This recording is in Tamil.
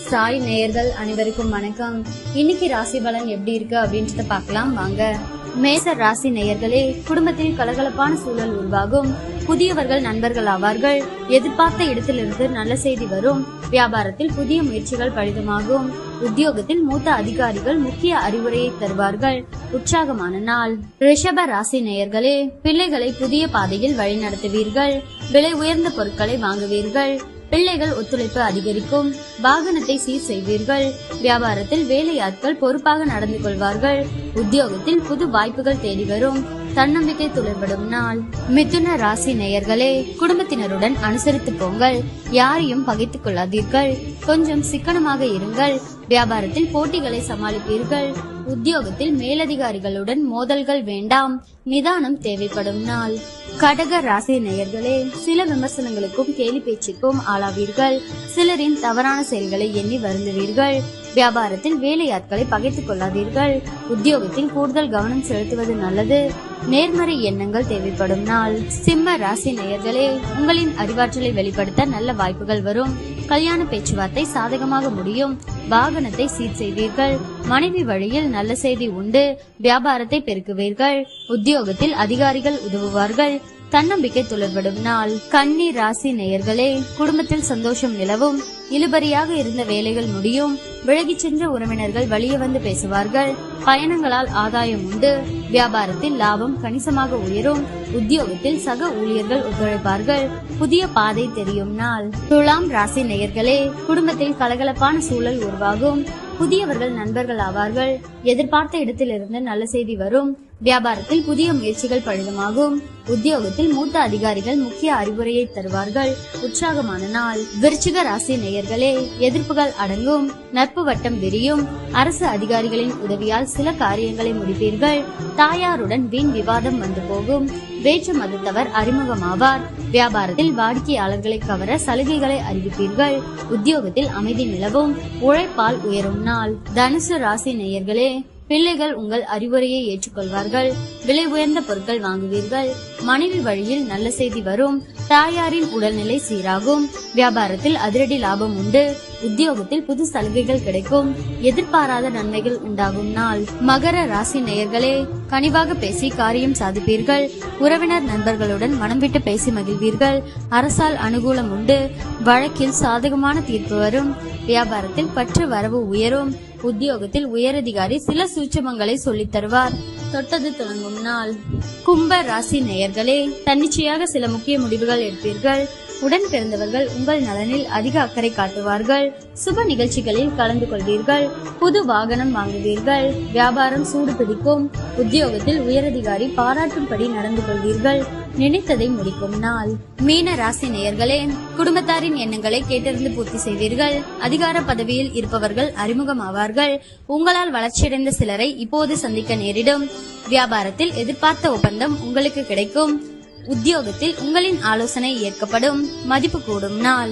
சாய் நேயர்கள் அனைவருக்கும் வணக்கம். இன்னைக்கு ராசி பலன் எப்படி இருக்கு அப்படின்றத பார்க்கலாம் வாங்க. மேச ராசி நேயர்களே, குடும்பத்தில் கலகலப்பான சூழல் உருவாகும். புதியவர்கள் நண்பர்கள் ஆவார்கள். எதிர்பார்த்த இடத்திலிருந்து நல்ல செய்தி வரும். வியாபாரத்தில் புதிய முயற்சிகள் பலிதமாகும். உத்தியோகத்தில் மூத்த அதிகாரிகள் முக்கிய அறிவுரையை தருவார்கள். உற்சாகமான நாள். ரிஷப ராசி நேயர்களே, பிள்ளைகளை புதிய பாதையில் வழிநடத்துவீர்கள். விலை உயர்ந்த பொருட்களை வாங்குவீர்கள். பிள்ளைகள் ஒத்துழைப்பு அதிகரிக்கும். வாகனத்தை சீர் செய்வீர்கள். வியாபாரத்தில் வேலையாட்கள் பொறுப்பாக நடந்து கொள்வார்கள். உத்தியோகத்தில் புது வாய்ப்புகள் தேடி வரும். தன்னம்பிக்கை துளிர்படும் நாள். மிதுன ராசி நேயர்களே, குடும்பத்தினருடன் அனுசரித்து போங்கள். யாரையும் பகைத்துக் கொள்ளாதீர்கள். கொஞ்சம் சிக்கனமாக இருங்கள். வியாபாரத்தில் போட்டிகளை சமாளிப்பீர்கள். உத்தியோகத்தில் மேலதிகாரிகளுடன் மோதல்கள் வேண்டாம். நிதானம் தேவைப்படும் நாள். கடக ராசி நேயர்களே, சில விமர்சனங்களுக்கும் கேலி பேச்சுக்கும் ஆளாவீர்கள். சிலரின் தவறான செயல்களை எண்ணி வருந்துவீர்கள். வியாபாரத்தில் வேலையாட்களை பகைத்துக் கொள்ளாதீர்கள். உத்தியோகத்தில் கூடுதல் கவனம் செலுத்துவது நல்லது. நேர்மறை எண்ணங்கள் தேவைப்படும் நாள். சிம்ம ராசி நேயர்களே, உங்களின் அறிவாற்றலை வெளிப்படுத்த நல்ல வாய்ப்புகள் வரும். கல்யாண பேச்சுவார்த்தை சாதகமாக முடியும். வாகனத்தை சீர் செய்வீர்கள். மனைவி வழியில் நல்ல செய்தி உண்டு. வியாபாரத்தை பெருக்குவீர்கள். உத்தியோகத்தில் அதிகாரிகள் உதவுவார்கள். தன்னம்பிக்கை துளிர்படும் நாள். கன்னி ராசி நேயர்களே, குடும்பத்தில் சந்தோஷம் நிலவும். இழுபறியாக இருந்த வேலைகள் முடியும். விலகி சென்ற உறவினர்கள் வழியே வந்து பேசுவார்கள். பயணங்களால் ஆதாயம் உண்டு. வியாபாரத்தில் லாபம் கணிசமாக உயரும். உத்தியோகத்தில் சக ஊழியர்கள் ஒத்துழைப்பார்கள். புதிய பாதை தெரியும் நாள். துலாம் ராசி நேயர்களே, குடும்பத்தில் கலகலப்பான சூழல் உருவாகும். புதியவர்கள் நண்பர்கள் ஆவார்கள். எதிர்பார்த்த இடத்திலிருந்து நல்ல செய்தி வரும். வியாபாரத்தில் புதிய முயற்சிகள் பலிதமாகும். உத்தியோகத்தில் மூத்த அதிகாரிகள் முக்கிய அறிவுரையை தருவார்கள். உற்சாகமான நாள். விருச்சிக ராசி நேயர்களே, எதிர்ப்புகள் அடங்கும். நட்பு வட்டம் விரியும். அரசு அதிகாரிகளின் உதவியால் சில காரியங்களை முடிப்பீர்கள். தாயாருடன் வீண் விவாதம் வந்து போகும். வேற்று மதத்தவர் அறிமுகமாவார். வியாபாரத்தில் வாடிக்கையாளர்களை கவர சலுகைகளை அறிவிப்பீர்கள். உத்தியோகத்தில் அமைதி நிலவும். உழைப்பால் உயரும் நாள். தனுசு ராசி நேயர்களே, பிள்ளைகள் உங்கள் அறிவுரையை ஏற்றுக்கொள்வார்கள். விலை உயர்ந்த பொருட்கள் வாங்குவீர்கள். மனைவி வழியில் நல்ல செய்தி வரும். தாயாரின் உடல்நிலை சீராகும். வியாபாரத்தில் அதிரடி லாபம் உண்டு. உத்தியோகத்தில் புது சலுகைகள் கிடைக்கும். எதிர்பாராத நன்மைகள் உண்டாகும் நாள். மகர ராசி நேயர்களே, கனிவாக பேசி காரியம் சாதிப்பீர்கள். உறவினர் நண்பர்களுடன் மனம் விட்டு பேசி மகிழ்வீர்கள். அரசால் அனுகூலம் உண்டு. வழக்கில் சாதகமான தீர்ப்பு வரும். வியாபாரத்தில் பற்று வரவு உயரும். உத்தியோகத்தில் உயரதிகாரி சில சூட்சமங்களை சொல்லித் தருவார். தொட்டது தொடங்கும் நாள். கும்ப ராசி நேயர்களே, தன்னிச்சையாக சில முக்கிய முடிவுகள் எடுப்பீர்கள். உடன் பிறந்தவர்கள் உங்கள் நலனில் அதிக அக்கறை காட்டுவார்கள். சுப நிகழ்ச்சிகளில் கலந்து கொள்வீர்கள். புது வாகனம் வாங்குவீர்கள். வியாபாரம் சூடு பிடிக்கும். உத்தியோகத்தில் உயரதிகாரி பாராட்டும்படி நடந்து கொள்வீர்கள். நினைத்ததை முடிக்கும் நாள். மீன ராசி நேயர்களே, குடும்பத்தாரின் எண்ணங்களை கேட்டறிந்து பூர்த்தி செய்வீர்கள். அதிகார பதவியில் இருப்பவர்கள் அறிமுகமாவார்கள். உங்களால் வளர்ச்சியடைந்த சிலரை இப்போது சந்திக்க நேரிடும். வியாபாரத்தில் எதிர்பார்த்த ஒப்பந்தம் உங்களுக்கு கிடைக்கும். உத்தியோகத்தில் உங்களின் ஆலோசனை ஏற்கப்படும். மதிப்பு கூடும் நாள்.